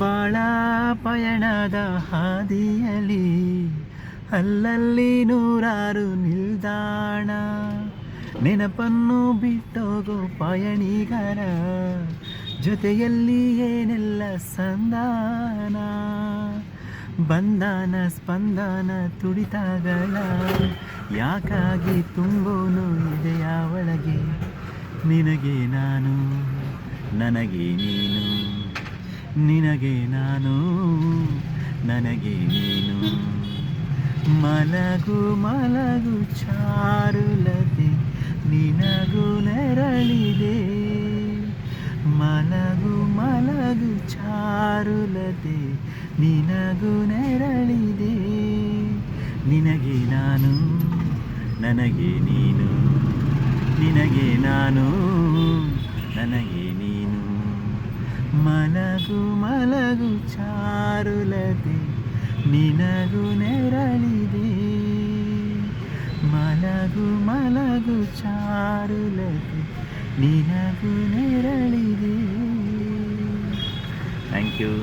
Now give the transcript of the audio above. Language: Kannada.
ಬಾಳ ಪಯಣದ ಹಾದಿಯಲಿ ಅಲ್ಲಲ್ಲಿ ನೂರಾರು ನಿಲ್ದಾಣ, ನೆನಪನ್ನು ಬಿಟ್ಟೋಗೋ ಪಯಣಿಗರ ಜೊತೆಯಲ್ಲಿ ಏನೆಲ್ಲ ಸಂಧಾನ. ಬಂಧನ ಸ್ಪಂದನ ತುಡಿತಗಳ ಯಾಕಾಗಿ ತುಂಬೋನು ಇದೆಯ ಒಳಗೆ. ನಿನಗೆ ನಾನು ನನಗೆ ನೀನು, ನಿನಗೆ ನಾನು ನನಗೆ ನೀನು. ಮಲಗು ಮಲಗು ಚಾರುಲತೆ ನಿನಗೂ ನೆರಳಿದೆ. ಮಲಗು ಮಲಗು ಚಾರುಲತೆ ನಿನಗೂ ನೆರಳಿದೆ. ನಿನಗೆ ನಾನು ನನಗೆ ನೀನು, ನಿನಗೆ ನಾನು ನನಗೆ ನೀನು. ಮಲಗು ಮಲಗು ಚಾರುಲತೆ ನಿನಗೂ ನೆರಳಿದೆ. ಮಲಗು ಮಲಗು ಚಾರುಲತೆ ನಿನಗೂ ನೆರಳಿದೆ. Thank you.